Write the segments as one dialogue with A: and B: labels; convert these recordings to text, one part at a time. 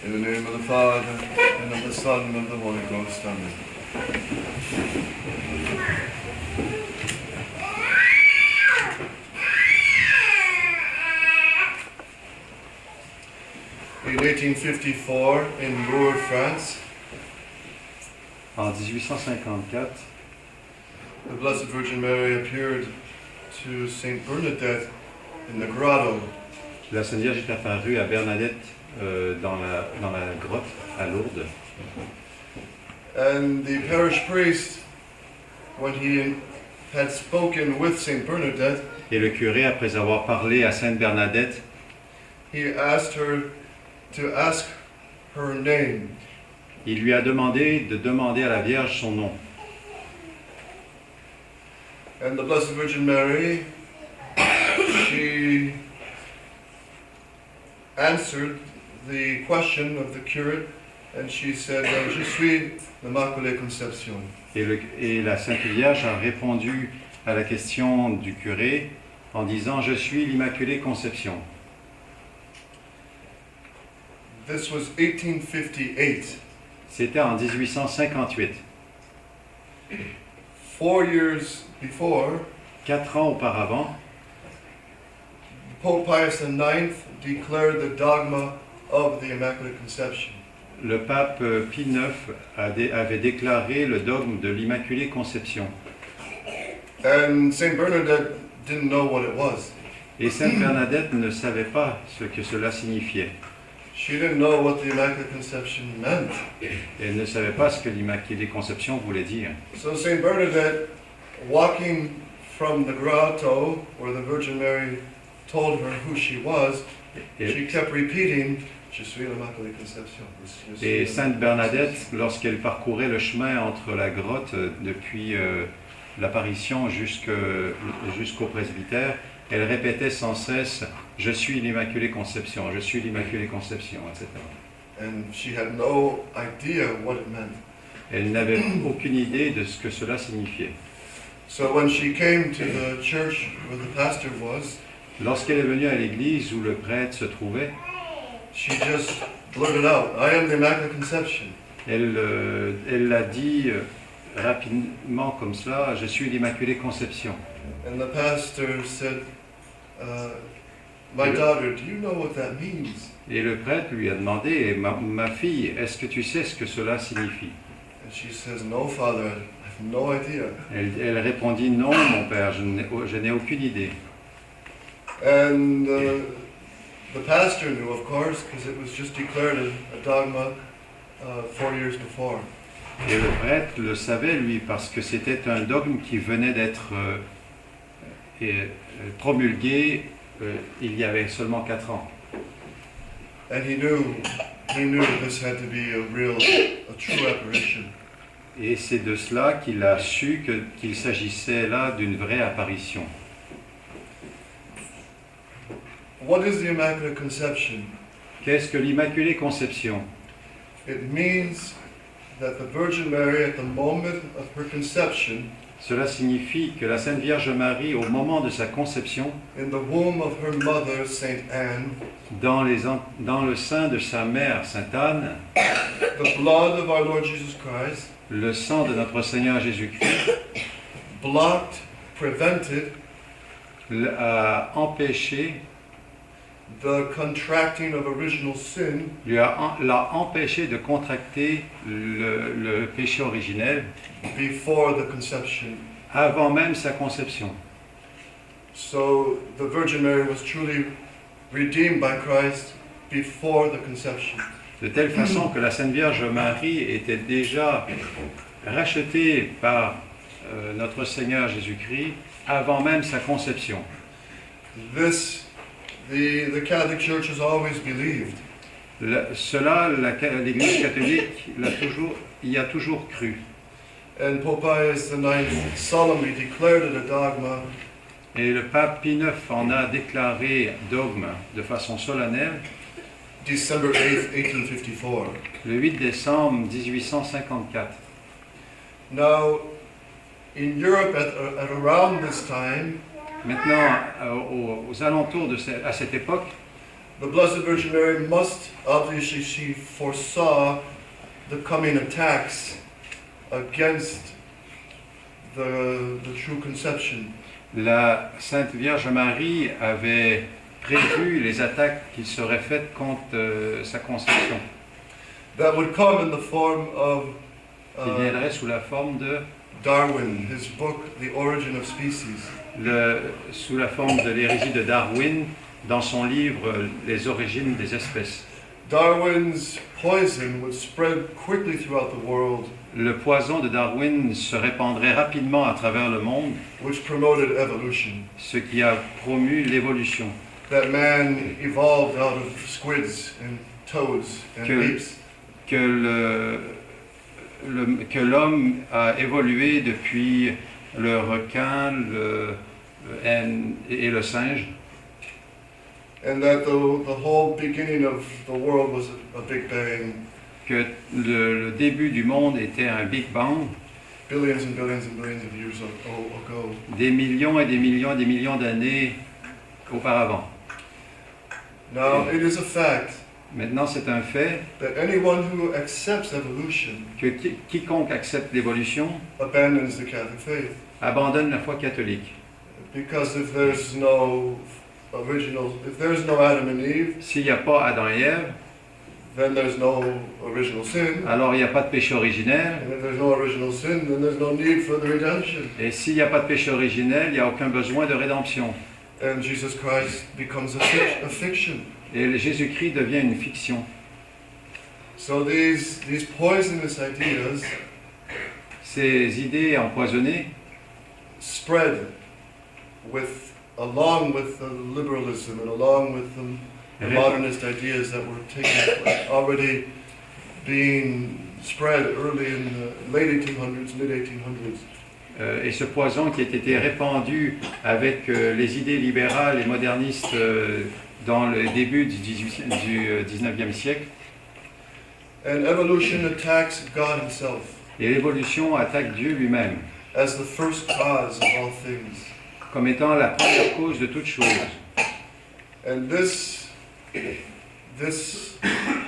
A: In the name of the Father, and of the Son, and of the Holy Ghost. Amen. In 1854, in Lourdes, France,
B: en 1854,
A: the Blessed Virgin Mary appeared to Saint Bernadette in the grotto.
B: la Sainte Vierge est apparue à Bernadette dans la grotte à Lourdes.
A: And the parish priest, when he had spoken with Saint Bernadette,
B: Et le curé, après avoir parlé à Sainte Bernadette,
A: he asked her to ask her name.
B: il lui a demandé de demander à la Vierge son nom.
A: And the Blessed Virgin Mary, she answered the question of the curate, and she said, Je suis l'Immaculée Conception.
B: Et la Sainte Vierge a répondu à la question du curé en disant « Je suis l'Immaculée Conception ».
A: This was 1858.
B: C'était en 1858.
A: 4 years before,
B: 4 ans auparavant,
A: Pope Pius IX declared the dogma of the Immaculate Conception.
B: le pape Pie IX avait déclaré le dogme de l'Immaculée Conception.
A: And Saint Bernadette didn't know what it was.
B: Et Sainte Bernadette ne savait pas ce que cela signifiait.
A: She didn't know what the Immaculate Conception meant.
B: Elle ne savait pas ce que l'Immaculée Conception voulait dire.
A: So Saint Bernadette, walking from the grotto where the Virgin Mary told her who she was, she kept repeating, Je suis l'Immaculée Conception.
B: Et Sainte Bernadette, lorsqu'elle parcourait le chemin entre la grotte depuis l'apparition jusqu'au presbytère, elle répétait sans cesse « Je suis l'Immaculée Conception, je suis l'Immaculée Conception », etc.
A: And she had no idea what it meant.
B: Elle n'avait aucune idée de ce que cela signifiait.
A: So when she came to the church where the pastor was,
B: Lorsqu'elle est venue à l'église où le prêtre se trouvait,
A: she just blurted out, I am the Immaculate Conception.
B: elle l'a dit rapidement comme cela, « Je suis l'Immaculée Conception ».
A: And the pastor said, my daughter, do you know what that means?
B: Et le prêtre lui a demandé, ma fille, est-ce que tu sais ce que cela signifie?
A: And she says, no, Father, I have no idea.
B: Elle répondit, non, mon père, je n'ai aucune idée.
A: And the pastor knew, of course, because it was just declared a dogma 4 years before.
B: Et le prêtre le savait, lui, parce que c'était un dogme qui venait d'être promulgué il y avait seulement 4 ans.
A: And he knew this had to be a true apparition.
B: Et c'est de cela qu'il a su qu'il s'agissait là d'une vraie apparition.
A: What is the Immaculate Conception?
B: Qu'est-ce que l'Immaculée Conception?
A: It means that the Virgin Mary, at the moment of her conception,
B: Cela signifie que la Sainte Vierge Marie, au moment de sa conception,
A: in the womb of her mother, Saint Anne,
B: dans le sein de sa mère, Sainte Anne,
A: the blood of our Lord Jesus Christ,
B: le sang de notre Seigneur Jésus-Christ
A: blocked, prevented
B: a empêché,
A: the contracting of original sin
B: l'a empêché de contracter le péché originel
A: before the conception.
B: avant même sa conception.
A: So the Virgin Mary was truly redeemed by Christ before the conception.
B: De telle façon que la Sainte Vierge Marie était déjà rachetée par notre Seigneur Jésus-Christ avant même sa conception.
A: This, the Catholic Church has always believed.
B: L'Église catholique y a toujours cru.
A: And Pope Pius IX solemnly declared it a dogma
B: Et le pape Pie IX en a déclaré dogme de façon solennelle
A: December 8th, 1854.
B: le 8 décembre 1854.
A: Now, in Europe at around this time,
B: Maintenant, aux alentours à cette époque,
A: the Blessed Virgin Mary must, obviously, she foresaw the coming attacks against the true conception.
B: La Sainte Vierge Marie avait prévu les attaques qui seraient faites contre sa conception,
A: That would come in the form of
B: qui viendrait sous la forme de
A: Darwin, his book, The Origin of Species.
B: sous la forme de l'hérésie de Darwin dans son livre Les origines des espèces.
A: Darwin's poison would spread quickly throughout the world,
B: Le poison de Darwin se répandrait rapidement à travers le monde,
A: which promoted evolution.
B: ce qui a promu l'évolution.
A: That man evolved out of squids and toads and
B: Que-
A: apes.
B: Que l'homme a évolué depuis le requin et le singe,
A: And that the whole beginning of the world was a big bang,
B: que le début du monde était un Big Bang,
A: billions and billions and billions of years ago.
B: des millions et des millions et des millions d'années auparavant.
A: Now, it is a fact
B: Maintenant, c'est un fait
A: that anyone who accepts evolution
B: que quiconque accepte l'évolution
A: abandons the Catholic faith.
B: abandonne la foi catholique.
A: Because if there's no Adam and Eve,
B: S'il n'y a pas Adam et Ève,
A: then there's no original sin.
B: alors il n'y a pas de péché originel.
A: And if there's no original sin, then there's no need for the redemption.
B: Et s'il n'y a pas de péché originel, il n'y a aucun besoin de rédemption.
A: And Jesus Christ becomes a fiction.
B: Et Jésus-Christ devient une fiction.
A: So these poisonous ideas
B: Ces idées empoisonnées
A: spread along with the liberalism and along with the modernist ideas that were already being spread early in the late 1800s, mid 1800s.
B: Et ce poison qui a été répandu avec les idées libérales et modernistes dans le début du 19e siècle.
A: And evolution attacks God himself
B: Et l'évolution attaque Dieu lui-même
A: as the first cause of all things.
B: comme étant la première cause de toute chose.
A: And this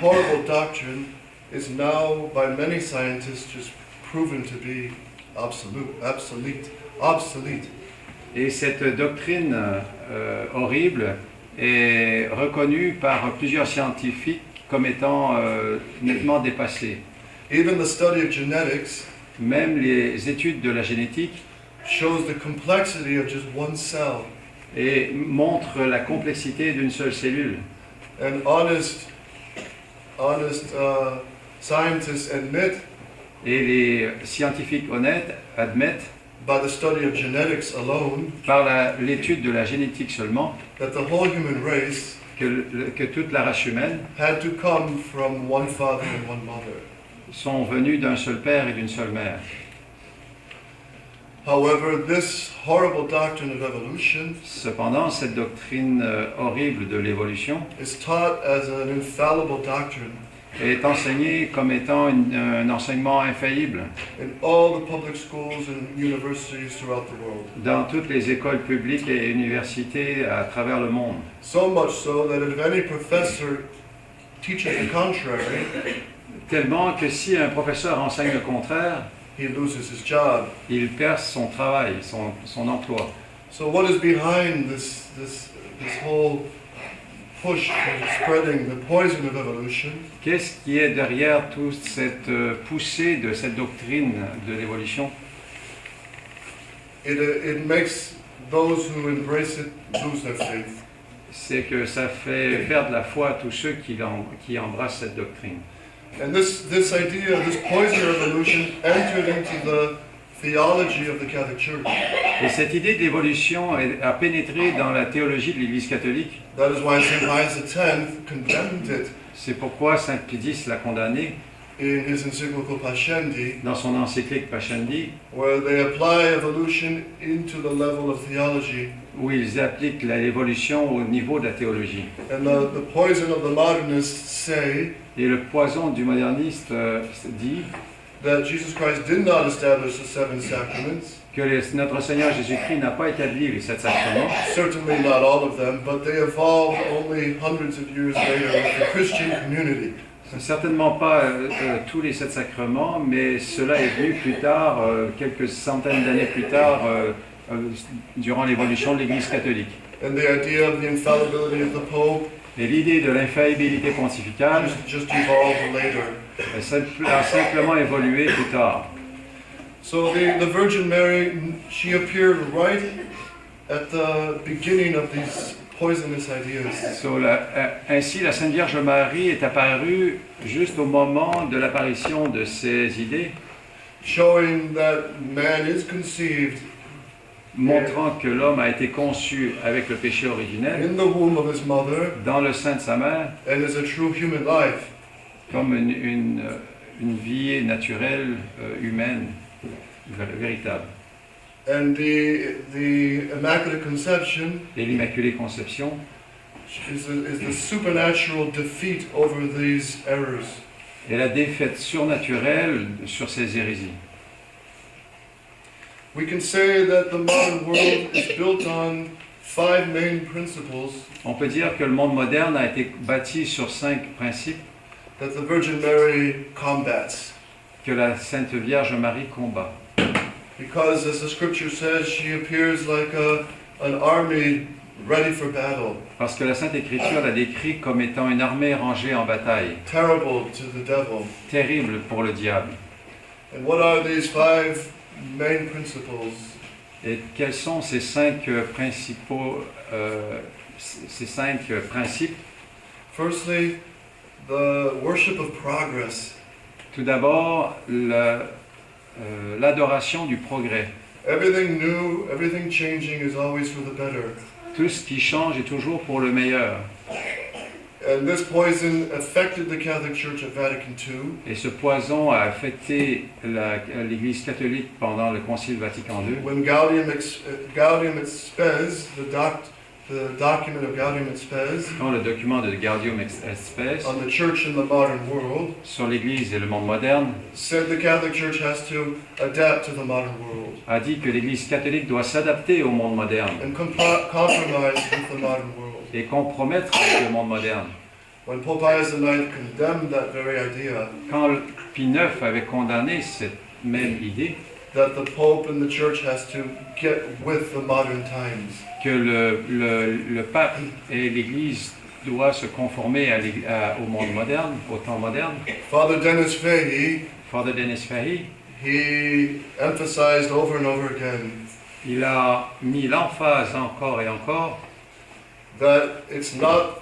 A: horrible doctrine is now by many scientists just proven to be obsolete.
B: Et cette doctrine horrible est reconnue par plusieurs scientifiques comme étant nettement dépassée.
A: Even the study of genetics
B: Même les études de la génétique
A: shows the complexity of just one cell.
B: et montrent la complexité d'une seule cellule.
A: And honest scientists admit,
B: Et les scientifiques honnêtes admettent,
A: by the study of genetics alone,
B: par l'étude de la génétique seulement,
A: that the whole human race
B: que toute la race humaine
A: had to come from one father and one mother.
B: sont venus d'un seul père et d'une seule mère.
A: However, this horrible doctrine of evolution
B: Cependant, cette doctrine horrible de l'évolution
A: is taught as an infallible doctrine
B: est enseignée comme étant un enseignement infaillible
A: in all the public schools and universities throughout the world.
B: dans toutes les écoles publiques et universités à travers le monde.
A: So much so that if any professor teaches the contrary,
B: Tellement que si un professeur enseigne le contraire,
A: he loses his job.
B: il perd son travail, son emploi.
A: So what is behind this whole push for spreading the poison of evolution?
B: Qu'est-ce qui est derrière toute cette poussée de cette doctrine de l'évolution?
A: It makes those who embrace it lose their faith.
B: C'est que ça fait perdre la foi à tous ceux qui embrassent cette doctrine.
A: And this idea, this poison of evolution entered into the theology of the Catholic Church.
B: Et cette idée de l'évolution a pénétré dans la théologie de l'Église catholique.
A: That is why St. Pius X condemned it
B: C'est pourquoi Saint Pie X l'a condamné
A: in his encyclical Pascendi,
B: dans son encyclique Pascendi,
A: where they apply evolution into the level of theology.
B: où ils appliquent l'évolution au niveau de la théologie.
A: And the poison of the modernists say
B: Et le poison du moderniste dit
A: that Jesus Christ did not establish the seven sacraments.
B: que notre Seigneur Jésus-Christ n'a pas établi les 7 sacrements.
A: Certainly not all of them, but they evolved only hundreds of years later with the Christian community.
B: Certainement pas tous les 7 sacrements, mais cela est venu plus tard, quelques centaines d'années plus tard, durant l'évolution de l'Église catholique.
A: And the idea of the infallibility of the Pope
B: Et l'idée de l'infaillibilité pontificale
A: just evolved later.
B: a simplement évolué plus tard.
A: So the Virgin Mary, she appeared right at the beginning of these poisonous ideas.
B: Ainsi, la Sainte Vierge Marie est apparue juste au moment de l'apparition de ces idées,
A: Showing that man is conceived
B: montrant que l'homme a été conçu avec le péché originel
A: in the womb of his mother
B: dans le sein de sa mère,
A: and is a true human life.
B: comme une vie naturelle, humaine, véritable.
A: And the Immaculate Conception
B: Et l'Immaculée Conception
A: is the supernatural defeat over these errors.
B: est la défaite surnaturelle sur ces hérésies.
A: We can say that the modern world is built on 5 main principles
B: On peut dire que le monde moderne a été bâti sur 5 principes
A: that the Virgin Mary combats.
B: que la Sainte Vierge Marie combat.
A: Because, as the scripture says, she appears like an army ready for battle,
B: Parce que la Sainte Écriture la décrit comme étant une armée rangée en bataille,
A: terrible to the devil.
B: terrible pour le diable.
A: And what are these 5 main principles?
B: Et quels sont ces 5 principaux, ces 5 principes?
A: Firstly, the worship of progress.
B: Tout d'abord, l'adoration du progrès.
A: Everything new, everything changing is always for the better.
B: Tout ce qui change est toujours pour le meilleur.
A: And this poison affected the Catholic Church at Vatican II.
B: Et ce poison a affecté l'Église catholique pendant le Concile Vatican II.
A: When Gaudium et Spes, the document of Gaudium et Spes,
B: Quand le document de Gaudium et Spes
A: on the church in the modern world,
B: sur l'Église et le monde moderne
A: said the Catholic Church has to adapt to the modern world
B: a dit que l'Église catholique doit s'adapter au monde moderne
A: and compromise with the modern world.
B: et compromettre avec le monde moderne.
A: When Pope Pius IX condemned that very idea,
B: Quand Pie IX avait condamné cette même idée,
A: that the Pope and the Church has to get with the modern times,
B: que le pape et l'Église doivent se conformer au monde moderne, au temps moderne,
A: Father Denis Fahey,
B: Father Denis Fahey,
A: he emphasized over and over again
B: il a mis l'emphase encore et encore
A: that it's not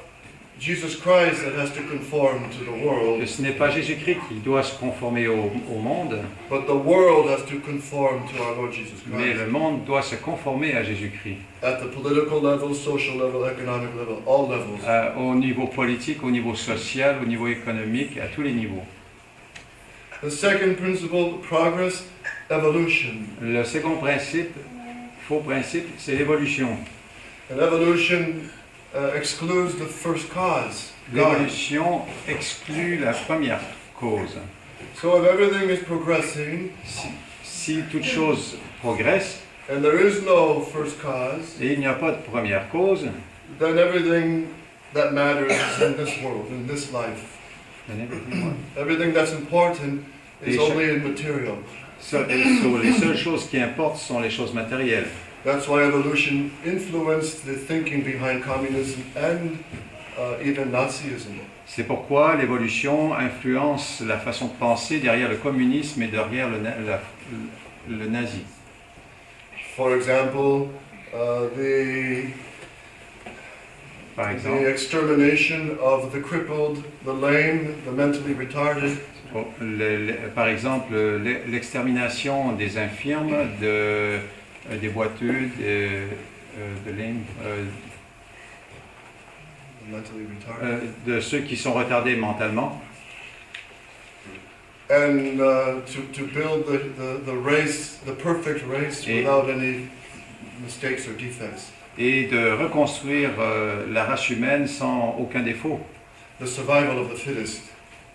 A: Jesus Christ that has to conform to the
B: que
A: world,
B: ce n'est pas Jésus-Christ qui doit se conformer au monde,
A: but the world has to conform to our Lord Jesus
B: mais
A: Christ.
B: le monde doit se conformer à Jésus-Christ.
A: At the political level, social level, economic level, all levels.
B: Au niveau politique, au niveau social, au niveau économique, à tous les niveaux.
A: The second principle, progress, evolution.
B: Le second principe, faux principe, c'est l'évolution.
A: And evolution excludes the first cause, God.
B: L'évolution exclut la première cause.
A: So if everything is progressing
B: Si toute chose progresse
A: and there is no first cause,
B: et il n'y a pas de première cause,
A: then everything that matters is in this world, in this life. Everything that's important is only in material.
B: les seules choses qui importent sont les choses matérielles.
A: That's why evolution influenced the thinking behind communism and even Nazism.
B: C'est pourquoi l'évolution influence la façon de penser derrière le communisme et derrière le nazi.
A: For example,
B: Par
A: the
B: exemple,
A: extermination of the crippled, the lame, the mentally retarded,
B: par exemple, l'extermination des infirmes, des boiteux,
A: mentally retarded,
B: de ceux qui sont retardés mentalement,
A: and to build the race, the perfect race, without any mistakes or defects.
B: et de reconstruire la race humaine sans aucun défaut.
A: The survival of the fittest,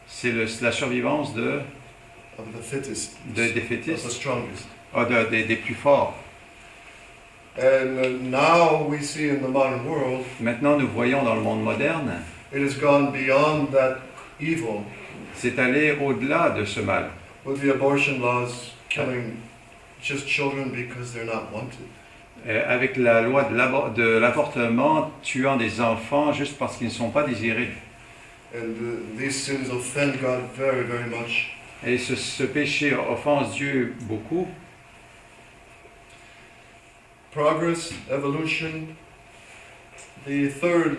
B: C'est la survivance
A: of the fittest,
B: des
A: of the
B: fétistes,
A: strongest.
B: des plus forts.
A: And now we see in the modern world,
B: Maintenant, nous voyons dans le monde moderne,
A: it has gone beyond that evil
B: c'est aller au-delà de ce mal.
A: with the abortion laws killing just children because they're not wanted.
B: Avec la loi de l'avortement tuant des enfants juste parce qu'ils ne sont pas désirés.
A: And these sins offend God very, very much.
B: Et ce péché offense Dieu beaucoup.
A: Progress, evolution. The third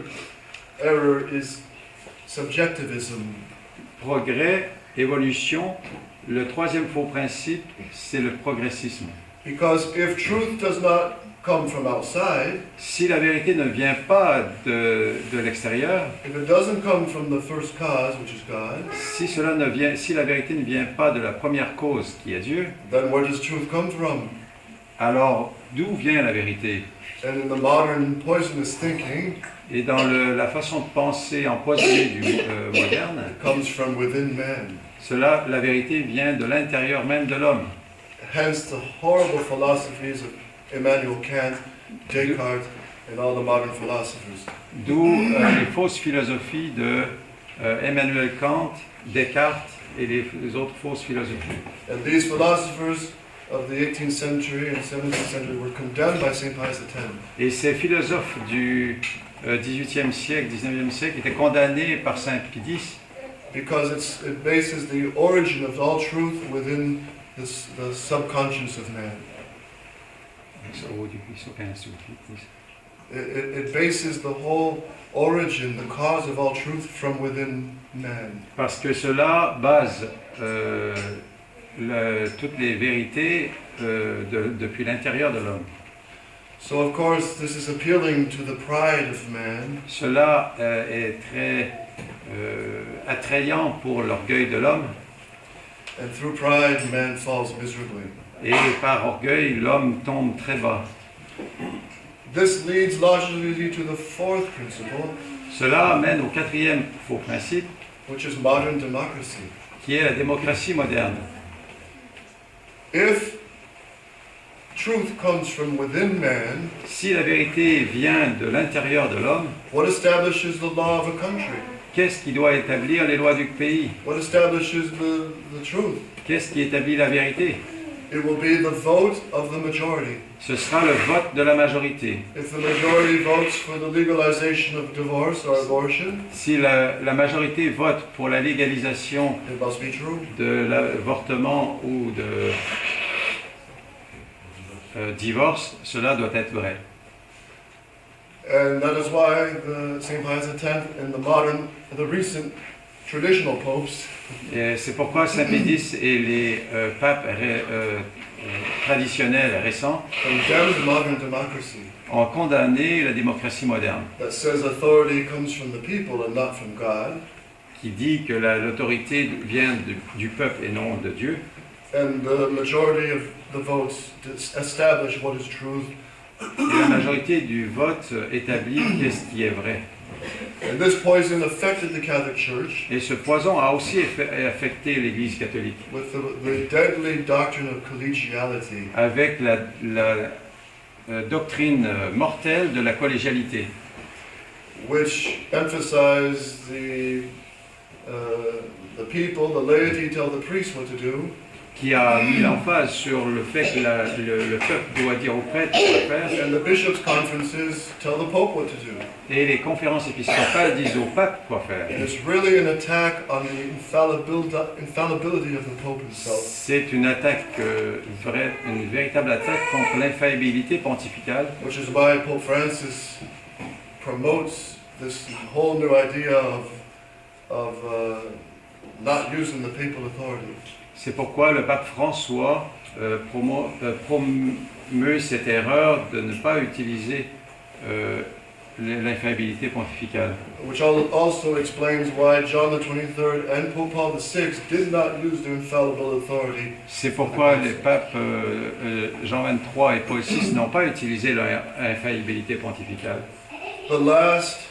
A: error is subjectivism.
B: Progrès, évolution. Le troisième faux principe, c'est le progressisme.
A: Because if truth does not come from outside,
B: Si la vérité ne vient pas de l'extérieur,
A: if it doesn't come from the first cause, which is God,
B: si la vérité ne vient pas de la première cause qui est Dieu,
A: then where does truth come from?
B: alors d'où vient la vérité?
A: And in the modern poisonous thinking,
B: Et dans la façon de penser empoisonnée du moderne,
A: it comes from within man.
B: la vérité vient de l'intérieur même de l'homme.
A: Hence the horrible philosophies of Immanuel Kant, Descartes, and all the modern philosophers.
B: D'où les fausses philosophies de Emmanuel Kant, Descartes et les autres fausses philosophies.
A: And these philosophers of the 18th century and 17th century were condemned by St. Pius X.
B: Et ces philosophes du XVIIIe siècle, XIXe siècle étaient condamnés par Saint Pie X
A: because it bases the origin of all truth within the subconscious of man. It bases the whole origin, the cause of all truth from within man.
B: Parce que cela base toutes les vérités depuis l'intérieur de l'homme.
A: So of course this is appealing to the pride of man.
B: Cela est très attrayant pour l'orgueil de l'homme.
A: And through pride, man falls miserably.
B: Et par orgueil, l'homme tombe très bas.
A: This leads logically to the fourth principle,
B: Cela amène au quatrième faux principe,
A: which is modern democracy.
B: qui est la démocratie moderne.
A: If truth comes from within man,
B: Si la vérité vient de l'intérieur de l'homme,
A: what establishes the law of a country?
B: qu'est-ce qui doit établir les lois du pays?
A: What establishes the truth?
B: Qu'est-ce qui établit la vérité?
A: It will be the vote of the majority.
B: Ce sera le vote de la majorité.
A: If the majority votes for the legalization of divorce or abortion,
B: Si la majorité vote pour la légalisation
A: it must be true.
B: de l'avortement ou de divorce, cela doit être vrai.
A: And that is why St. Pius X and the recent traditional popes
B: Et c'est pourquoi Saint Pie X et les papes traditionnels récents
A: condemned modern democracy
B: ont condamné la démocratie moderne,
A: that says authority comes from the people and not from God,
B: qui dit que l'autorité vient du peuple et non de Dieu,
A: and the majority of the votes establish what is truth.
B: et la majorité du vote établit qu'est-ce qui est vrai.
A: And this poison affected the Catholic Church
B: Et ce poison a aussi affecté l'Église catholique,
A: with the deadly doctrine of collegiality,
B: avec la doctrine mortelle de la collégialité,
A: which emphasized the people, the laity, tell the priests what to do,
B: qui a mis l'emphase sur le fait que le peuple doit dire au prêtre quoi faire,
A: and the bishops' conferences tell the Pope what to do.
B: et les conférences épiscopales disent au pape quoi faire.
A: And it's really an attack on the infallibility of the Pope himself.
B: C'est une attaque, une véritable attaque contre l'infaillibilité pontificale,
A: Which is why Pope Francis promotes this whole new idea of not using the papal authority.
B: C'est pourquoi le pape François promeut cette erreur de ne pas utiliser l'infaillibilité pontificale.
A: Which also explains why John the 23rd and Pope Paul VI did not use their infallible authority.
B: C'est pourquoi les papes Jean XXIII et Paul VI n'ont pas utilisé leur infaillibilité pontificale.
A: The last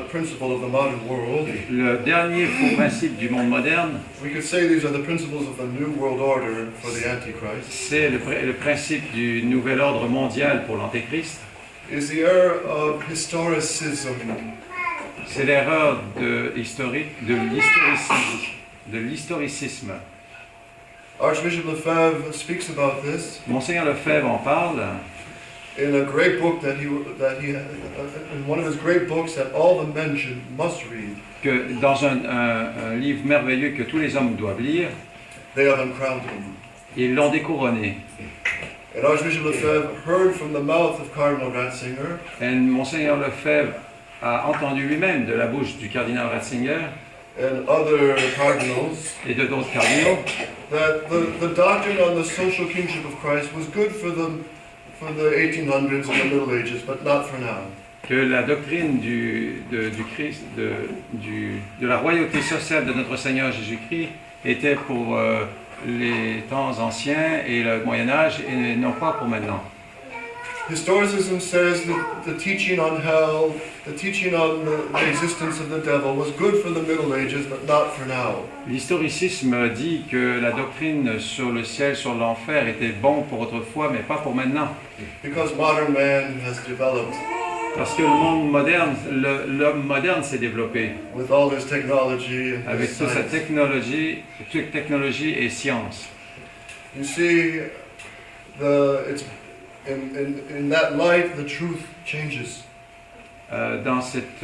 A: principle of the modern world.
B: Le dernier faux principe du monde moderne,
A: We could say these are the principles of the New World Order for the Antichrist.
B: c'est le principe du nouvel ordre mondial pour l'Antéchrist.
A: Is the error of historicism.
B: C'est l'erreur de l'historicisme.
A: Archbishop Lefebvre speaks about this
B: Monseigneur Lefebvre en parle
A: in a great book that he in one of his great books that all the men must read.
B: que dans un livre merveilleux que tous les hommes doivent lire,
A: They have uncrowned him.
B: ils l'ont découronné.
A: And Archbishop Lefebvre heard from the mouth of Cardinal Ratzinger
B: Et Monseigneur Lefebvre a entendu lui-même de la bouche du cardinal Ratzinger
A: and other cardinals
B: et de d'autres cardinaux
A: that the doctrine on the social kingship of Christ was good for the 1800s and the Middle Ages, but not for now.
B: que la doctrine de la royauté sociale de notre Seigneur Jésus-Christ était pour les temps anciens et le Moyen-Âge et non pas pour maintenant.
A: Historicism says that the teaching on hell, the teaching on the existence of the devil was good for the Middle Ages, but not for now.
B: L'historicisme dit que la doctrine sur le ciel, sur l'enfer était bon pour autrefois, mais pas pour maintenant.
A: Because modern man has developed
B: Parce que le monde moderne, l'homme moderne s'est développé
A: with all his technology and
B: avec
A: his
B: toute sa
A: science.
B: technologie et science.
A: You see, in that light, the truth changes.
B: Dans cette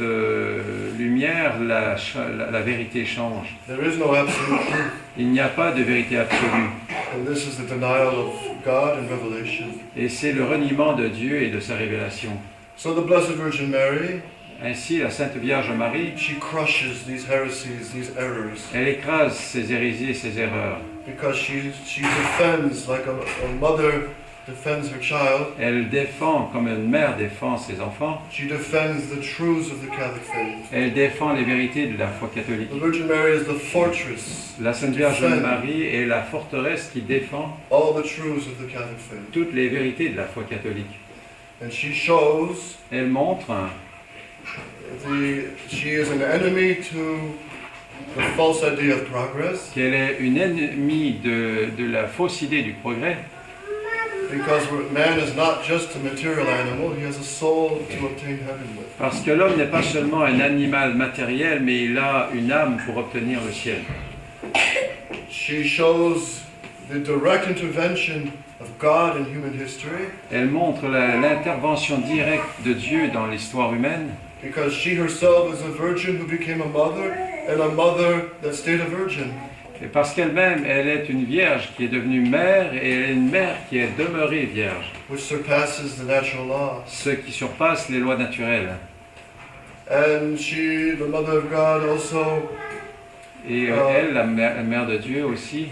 B: lumière, la vérité change.
A: There is no absolute truth,
B: Il n'y a pas de vérité absolue.
A: and this is the denial of God in Revelation.
B: Et c'est le reniement de Dieu et de sa révélation.
A: So the Blessed Virgin Mary,
B: Ainsi, la Sainte Vierge Marie,
A: she crushes these heresies, these errors,
B: elle écrase ses hérésies et ses erreurs.
A: because she defends like a mother defends her child.
B: Elle défend comme une mère défend ses enfants.
A: She defends the truths of the Catholic faith.
B: Elle défend les vérités de la foi catholique.
A: The Virgin Mary is the fortress,
B: La Sainte Vierge Marie est la forteresse qui défend
A: all the truths of the Catholic faith.
B: toutes les vérités de la foi catholique.
A: And she shows
B: Elle montre
A: she is an enemy to the false idea of progress,
B: qu'elle est une ennemie de la fausse idée du progrès,
A: because man is not just a material animal, he has a soul to obtain heaven with.
B: parce que l'homme n'est pas seulement un animal matériel, mais il a une âme pour obtenir le ciel.
A: She shows the direct intervention of God in human history,
B: Elle montre l'intervention directe de Dieu dans l'histoire humaine,
A: because she herself is a virgin who became a mother, and a mother that stayed a virgin.
B: et parce qu'elle-même, elle est une vierge qui est devenue mère, et elle est une mère qui est demeurée vierge,
A: Which surpasses the natural law.
B: ce qui surpasse les lois naturelles.
A: And she, the mother of God, also
B: Et elle, la mère de Dieu aussi,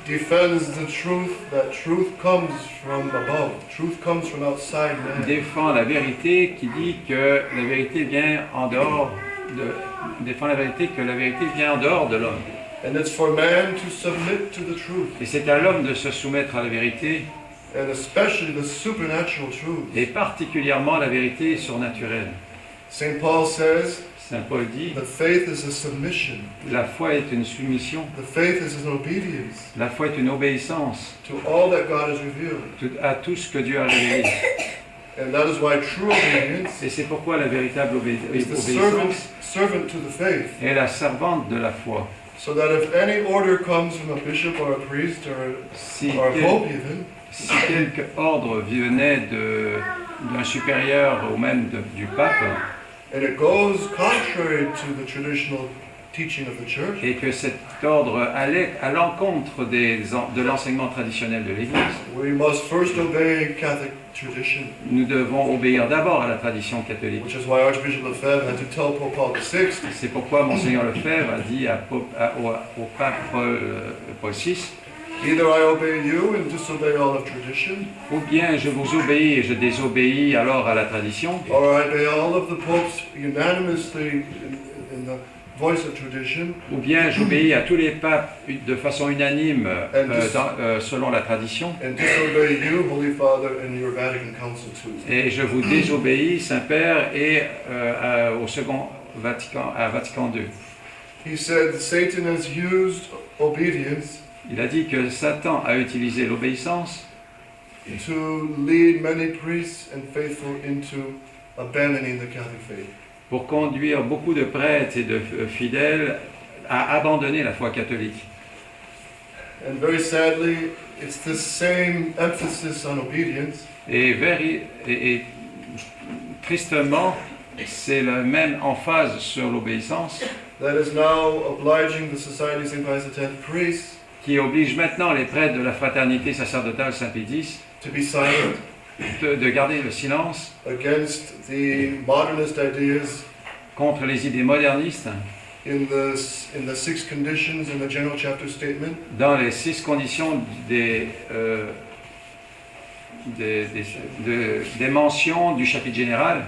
A: defends the truth, that truth comes from above. Truth comes from outside man.
B: défend la vérité qui dit que la vérité vient en dehors défend la vérité que la vérité vient en dehors de l'homme.
A: And it's for man to submit to the truth,
B: Et c'est à l'homme de se soumettre à la vérité,
A: and especially the supernatural truth.
B: et particulièrement la vérité surnaturelle.
A: St. Paul says
B: Saint Paul dit,
A: the faith is a submission.
B: la foi est une soumission,
A: The faith is an obedience
B: la foi est une obéissance
A: to all that God has revealed.
B: à tout ce que Dieu a révélé.
A: And that is why true obedience
B: Et c'est pourquoi la véritable
A: is the
B: obéissance
A: servant to the faith.
B: est la servante de la foi.
A: So that if any order comes from a bishop or a priest
B: Si
A: or a pope even,
B: si quelque ordre venait d'un supérieur ou même du pape,
A: and it goes contrary to the traditional teaching of the church,
B: et que cet ordre allait à l'encontre de l'enseignement traditionnel de l'Église,
A: we must first obey Catholic tradition,
B: nous devons obéir d'abord à la tradition catholique.
A: which is why Archbishop Lefebvre had to tell Pope Paul VI,
B: C'est pourquoi Monseigneur Lefebvre a dit au pape Paul VI,
A: either I obey you and disobey all of tradition,
B: ou bien je vous obéis et je désobéis alors à la tradition,
A: or I obey all of the popes unanimously in the voice of tradition,
B: ou bien j'obéis à tous les papes de façon unanime selon la tradition,
A: and disobey you, Holy Father, and your Vatican Council too.
B: et je vous désobéis, Saint-Père, et au second Vatican, à Vatican II.
A: He said Satan has used obedience
B: Il a dit que Satan a utilisé l'obéissance
A: to lead many priests and faithful into abandoning the Catholic faith.
B: pour conduire beaucoup de prêtres et de fidèles à abandonner la foi catholique.
A: And very sadly, it's this same emphasis on obedience
B: Et tristement, c'est la même emphase sur l'obéissance
A: that is now obliging the Society of St. Pius X priests
B: qui oblige maintenant les prêtres de la fraternité sacerdotale Saint-Pédis
A: to be silent
B: de garder le silence
A: against the modernist ideas
B: contre les idées modernistes
A: in the 6 conditions in the General Chapter Statement
B: dans les 6 conditions des mentions du chapitre général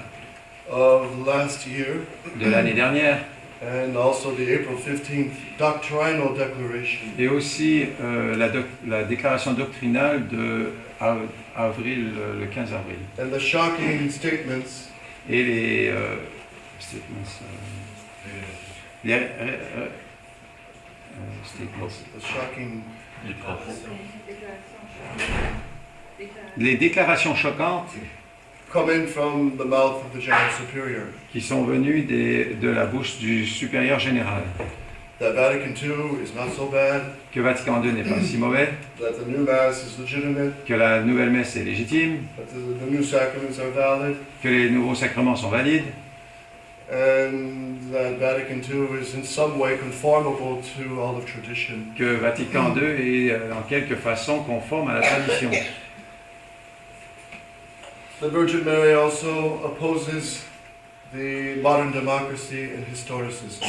A: of last year,
B: de l'année dernière,
A: and also the April 15th doctrinal declaration.
B: et aussi la déclaration doctrinale de avril, le 15 avril.
A: And the shocking statements
B: Et les statements, statements,
A: the shocking
B: les déclarations choquantes
A: coming from the mouth of the General Superior.
B: qui sont venues de la bouche du supérieur général.
A: That Vatican II is not so bad,
B: Que Vatican II n'est pas si mauvais,
A: that the new Mass is legitimate,
B: que la nouvelle messe est légitime,
A: that the new sacraments are valid,
B: que les nouveaux sacrements sont valides,
A: and that Vatican II is in some way conformable to all of tradition.
B: que Vatican II est en quelque façon conforme à la tradition.
A: The Virgin Mary also opposes the modern democracy and historicism.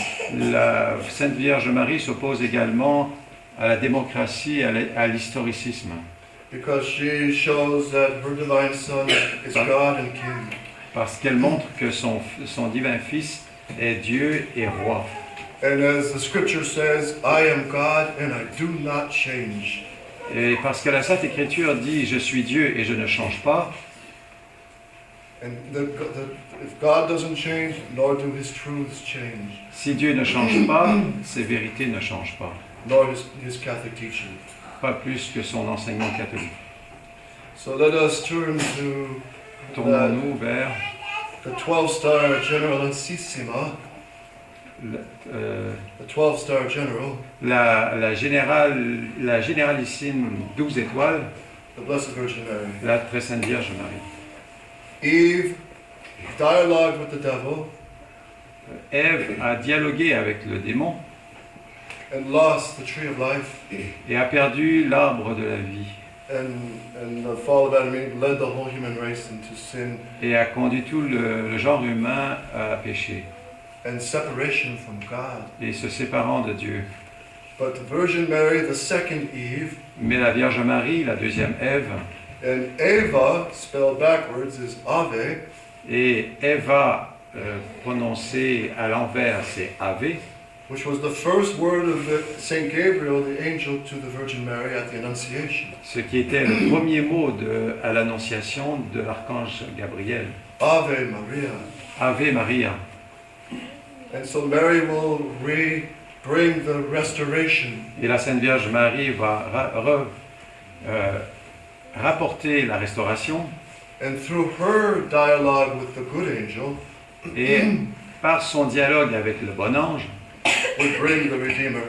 B: La Sainte Vierge Marie s'oppose également à la démocratie et à l'historicisme,
A: Because she shows that her divine Son is God and King.
B: parce qu'elle montre que son divin Fils est Dieu et Roi.
A: And as the scripture says, I am God and I do not change.
B: Et parce que la Sainte Écriture dit « Je suis Dieu et je ne change pas »,
A: And if God doesn't change, nor do his truths change,
B: si Dieu ne change pas, ses vérités ne changent pas,
A: nor his Catholic teaching.
B: pas plus que son enseignement catholique.
A: So let us turn to
B: Tournons-nous vers
A: the 12-star Generalissima, the 12-star General,
B: la généralissime 12 étoiles,
A: the Blessed Virgin Mary.
B: la Très Sainte Vierge Marie.
A: Eve dialogued with the devil
B: Ève a dialogué avec le démon
A: and lost the tree of life,
B: et a perdu l'arbre de la vie
A: and the fall of Adam and Eve led the whole human race into sin
B: et a conduit tout le genre humain à pécher
A: and separation from God.
B: et se séparant de Dieu.
A: But the Virgin Mary, the second Eve,
B: Mais la Vierge Marie, la deuxième Ève,
A: and Eva, spelled backwards, is Ave,
B: et Eva prononcée à l'envers, c'est Ave,
A: which was the first word of Saint Gabriel, the angel, to the Virgin Mary at the Annunciation.
B: ce qui était le premier mot à l'annonciation de l'archange Gabriel.
A: Ave Maria.
B: Ave Maria.
A: And so Mary will bring the restoration
B: Et la Sainte Vierge Marie va rapporter la restauration
A: and through her dialogue with the good angel
B: et par son dialogue avec le bon ange,
A: will bring the Redeemer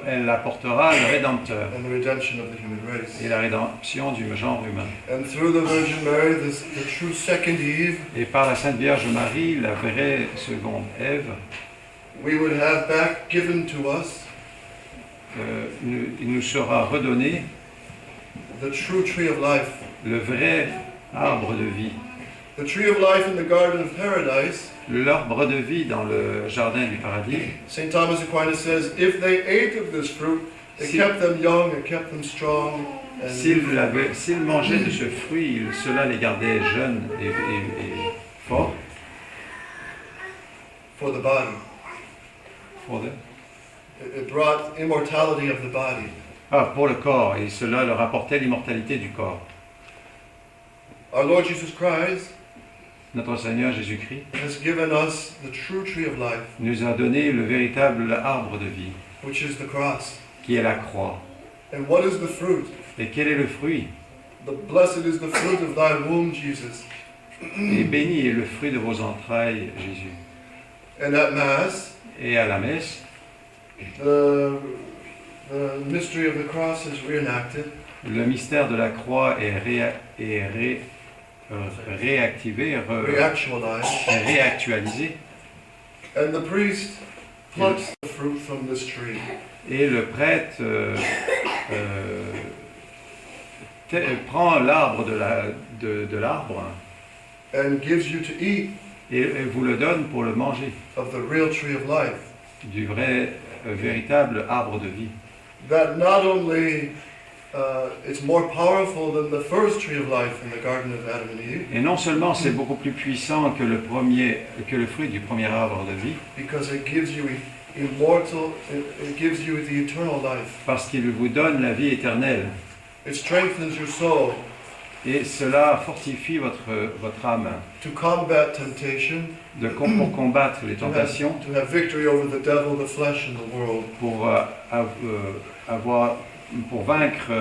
B: elle apportera le Rédempteur
A: and the redemption of the human race.
B: et la rédemption du genre humain.
A: And through the Virgin Mary, the true second Eve,
B: Et par la Sainte Vierge Marie, la vraie seconde Ève,
A: we would have back given to us
B: il nous sera redonné
A: the true tree of life.
B: le vrai arbre de vie.
A: The tree of life in the Garden of Paradise,
B: L'arbre de vie dans le jardin du paradis.
A: St. Thomas Aquinas says, if they ate of this fruit, it
B: Si-
A: kept them young, it kept them strong, and
B: S'ils mangeaient de ce fruit, cela les gardait jeunes et forts
A: for the body.
B: For the-
A: It brought immortality of the body.
B: pour le corps, et cela leur apportait l'immortalité du corps.
A: Our Lord Jesus Christ
B: Notre Seigneur Jésus-Christ
A: has given us the true tree of life,
B: nous a donné le véritable arbre de vie,
A: which is the cross.
B: qui est la croix.
A: And what is the fruit?
B: Et quel est le fruit?
A: The blessed is the fruit of thy womb, Jesus.
B: Et béni est le fruit de vos entrailles, Jésus.
A: And at Mass,
B: Et à la messe,
A: the mystery of the cross is reenacted.
B: le mystère de la croix est réactivé,
A: Reactualized.
B: réactualisé.
A: And the priest plucks the fruit from this tree.
B: Et le prêtre prend l'arbre de l'arbre
A: And gives you to eat
B: et vous le donne pour le manger,
A: of the real tree of life.
B: du vrai, véritable arbre de vie.
A: That not only it's more powerful than the first tree of life in the Garden of Adam and Eve,
B: Et non seulement c'est beaucoup plus puissant que le fruit du premier arbre de vie,
A: because it gives you immortal, it gives you the eternal life.
B: parce qu'il vous donne la vie éternelle.
A: It strengthens your soul
B: Et cela fortifie votre âme
A: to combat temptation,
B: pour combattre les tentations,
A: to have victory over the devil, the flesh, and the world.
B: Pour vaincre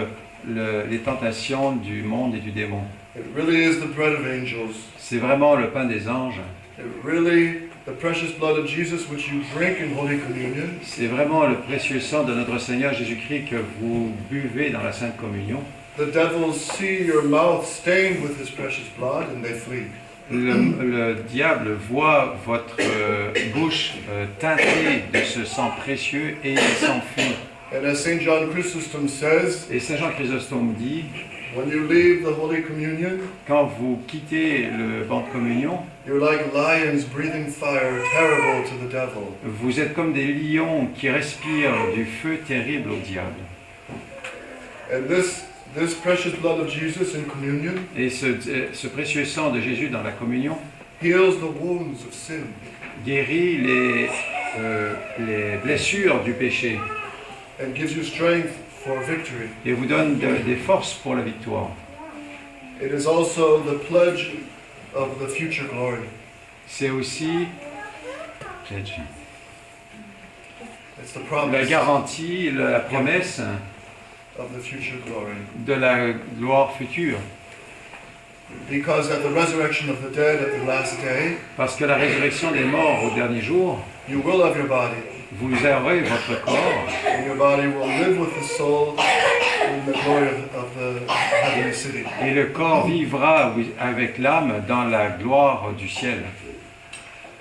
B: les tentations du monde et du démon.
A: It really is the bread of angels.
B: C'est vraiment le pain des anges.
A: It really, the precious blood of Jesus which you drink in Holy Communion.
B: C'est vraiment le précieux sang de notre Seigneur Jésus-Christ que vous buvez dans la Sainte Communion.
A: The devils see your mouth stained with his precious blood and they flee.
B: Le diable voit votre bouche teintée de ce sang précieux et il s'enfuit.
A: And as St. John Chrysostom says,
B: Et Saint Jean Chrysostome dit,
A: when you leave the Holy Communion,
B: quand vous quittez le banc de communion,
A: you're like lions breathing fire, terrible to the devil.
B: vous êtes comme des lions qui respirent du feu terrible au diable.
A: And this precious blood of Jesus in communion
B: Et ce précieux sang de Jésus dans la communion
A: heals the wounds of sin.
B: guérit les blessures du péché
A: And gives you strength for victory.
B: et vous donne des forces pour la victoire.
A: It is also the pledge of the future glory.
B: C'est aussi
A: It's the
B: la
A: promise
B: garantie, la promesse
A: of the future glory.
B: de la gloire future.
A: Because at the resurrection of the dead at the last day,
B: Parce que la résurrection des morts au dernier jour,
A: you will have your body,
B: vous aurez votre corps
A: and your body will live with the soul in the glory of the heavenly city.
B: et le corps vivra avec l'âme dans la gloire du ciel.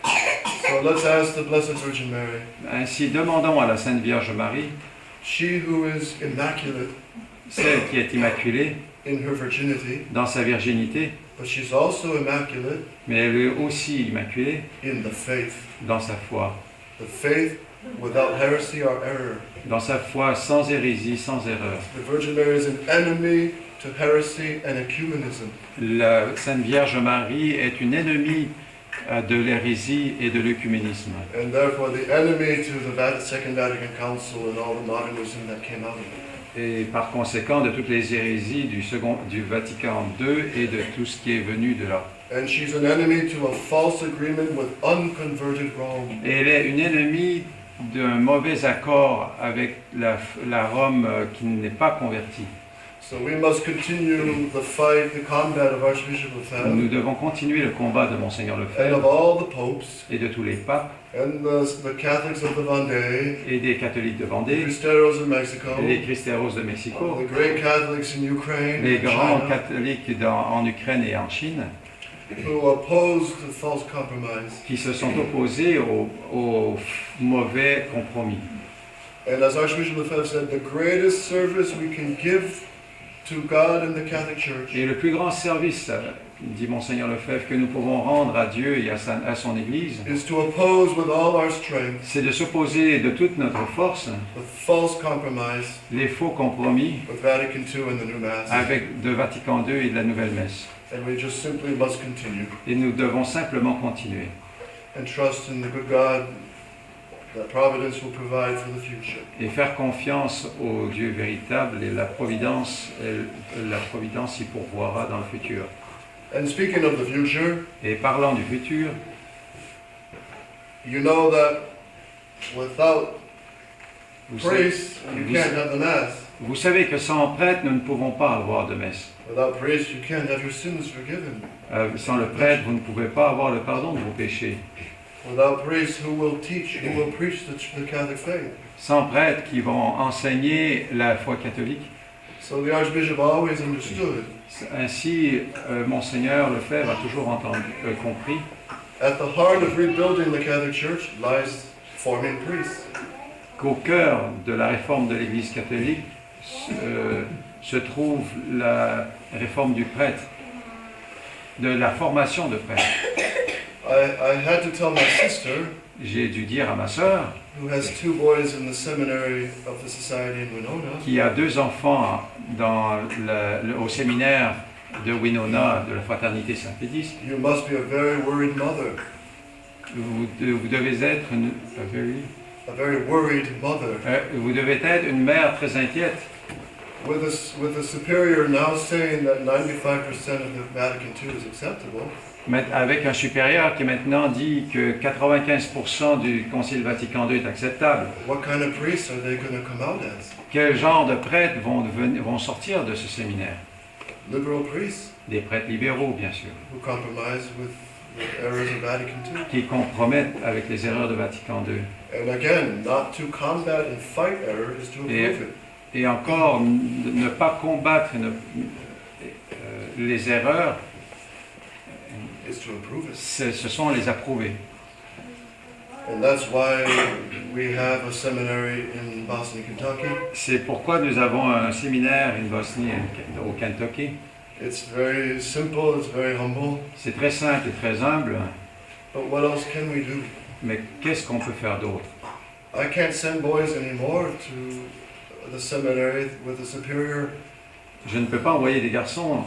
A: So let's ask the Blessed Virgin Mary,
B: Ainsi, demandons à la Sainte Vierge Marie,
A: she who is immaculate
B: celle qui est immaculée
A: in her virginity,
B: dans sa virginité,
A: but she's also immaculate
B: mais elle est aussi immaculée
A: in the faith.
B: dans sa foi.
A: The faith without heresy or error.
B: Dans sa foi sans hérésie, sans erreur.
A: The Virgin Mary is an enemy to heresy and ecumenism.
B: La Sainte Vierge Marie est une ennemie de l'hérésie et de l'œcuménisme.
A: And therefore the enemy to the Second Vatican Council and all the modernism that came out of it.
B: Et par conséquent de toutes les hérésies du Vatican II et de tout ce qui est venu de là.
A: And she's an enemy to a false agreement with unconverted Rome.
B: Et elle est une ennemie d'un mauvais accord avec la Rome qui n'est pas convertie.
A: So we must continue the fight, the combat of Archbishop
B: Nous
A: Lefebvre
B: devons continuer le combat de Monseigneur
A: and of
B: Lefebvre
A: all the popes
B: et de tous les papes
A: and the Catholics of the Vendée,
B: et des catholiques de
A: the
B: Vendée,
A: Cristeros of Mexico,
B: les Cristeros de Mexico,
A: the great Catholics in Ukraine,
B: les
A: and
B: grands
A: China,
B: catholiques en Ukraine et en Chine,
A: who oppose the false compromise.
B: qui se sont opposés au mauvais compromis.
A: And as Archbishop Lefebvre said, the greatest service we can give to God and the Catholic Church
B: Et le plus grand service, dit Monseigneur Lefebvre, que nous pouvons rendre à Dieu et à son Église,
A: is to oppose with all our strength
B: c'est de s'opposer de toute notre force
A: the false compromise
B: les faux compromis
A: with Vatican II and the new Mass.
B: avec de Vatican II et de la Nouvelle Messe.
A: And we just simply must continue
B: Et nous devons simplement continuer
A: and trust in the good God that providence will provide for the future.
B: et faire confiance au Dieu véritable et la providence y pourvoira dans le futur.
A: And speaking of the future,
B: Et parlant du futur,
A: you know that without
B: vous savez,
A: priests, you can't have the Mass.
B: vous savez que sans prêtre, nous ne pouvons pas avoir de messe.
A: Without priests, you can't have your sins forgiven.
B: Sans le prêtre, vous ne pouvez pas avoir le pardon de vos péchés.
A: Without priests, who will teach, who will preach the Catholic faith?
B: Sans prêtres qui vont enseigner la foi catholique.
A: So the Archbishop always understood,
B: Ainsi, Monseigneur Lefebvre a toujours compris
A: at the heart of rebuilding the Catholic Church lies forming priests.
B: qu'au cœur de la réforme de l'Église catholique se trouve la réforme du prêtre, de la formation de prêtres.
A: I had to tell my sister,
B: J'ai dû dire à ma sœur,
A: who has 2 boys in the seminary of the society in Winona,
B: qui a 2 enfants au séminaire de Winona de la Fraternité Saint-Pédis,
A: you must be a very worried mother.
B: vous devez être
A: A very worried mother.
B: vous devez être une mère très inquiète.
A: With the superior now saying that 95% of the Vatican II is acceptable,
B: Mais avec un supérieur qui maintenant dit que 95% du Concile Vatican II est acceptable.
A: what kind of priests are they going to come out as?
B: Quel genre de prêtres vont sortir de ce séminaire?
A: Liberal priests
B: Des prêtres libéraux, bien sûr,
A: who compromise with the errors of Vatican II.
B: qui compromettent avec les erreurs de Vatican II.
A: And again, not to combat and fight error is to
B: Et-
A: approve it.
B: Et encore, ne pas combattre les erreurs,
A: Is to approve it.
B: ce sont les approuver.
A: And that's why we have a seminary in Boston, Kentucky.
B: C'est pourquoi nous avons un séminaire en Bosnie, au Kentucky.
A: It's very simple, it's very humble.
B: C'est très simple et très humble,
A: But what else can we do?
B: mais qu'est-ce qu'on peut faire d'autre?
A: I can't send boys anymore to the seminary with a superior
B: Je ne peux pas envoyer des garçons,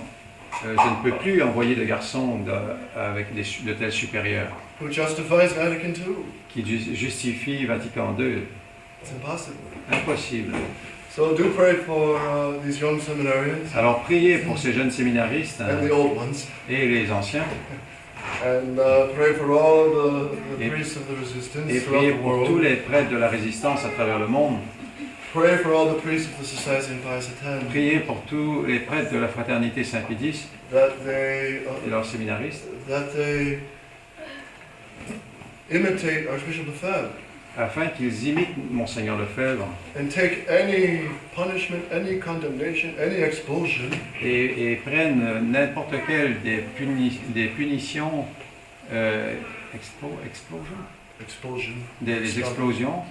B: je ne peux plus envoyer de garçons avec de tels supérieurs
A: who justifies Vatican II.
B: qui justifient Vatican II.
A: It's impossible.
B: Impossible.
A: So do pray for these young seminarians
B: Alors priez pour ces jeunes séminaristes
A: and the old ones,
B: et les anciens,
A: and pray for all the
B: Et-
A: priests of the resistance
B: et
A: throughout
B: priez
A: the
B: pour tous
A: world.
B: les prêtres de la résistance à travers le monde.
A: Pray for all the priests of the Society in Pius X,
B: Priez pour tous les prêtres de la Fraternité Saint-Pédis
A: that they
B: et leurs séminaristes,
A: imitate Archbishop Lefebvre
B: afin qu'ils imitent Monseigneur Lefebvre
A: and take any punishment, any condemnation, any expulsion
B: et prennent n'importe quelle des punitions,
A: expulsion
B: des explosions,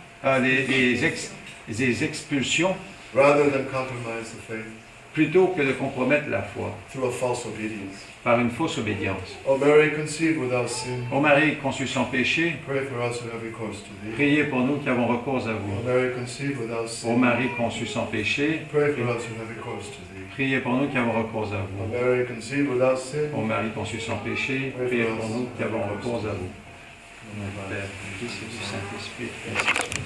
B: des expulsions,
A: rather than compromise the faith
B: plutôt que de compromettre la foi
A: through a false obedience.
B: par une fausse obédience.
A: O Mary, conceived without sin,
B: Ô Marie conçue sans péché,
A: pray for us who have recourse to thee.
B: priez pour nous qui avons recours à
A: O
B: vous.
A: Mary, conceived without
B: Ô
A: sin,
B: Marie conçue sans péché,
A: pray for us who have recourse to thee.
B: priez pour nous qui avons recours à
A: O
B: vous.
A: Mary, conceived without sin,
B: Ô Marie conçue sans péché, priez pour nous qui avons recours à vous. Au nom du Père, du Fils et du Saint-Esprit, ainsi soit.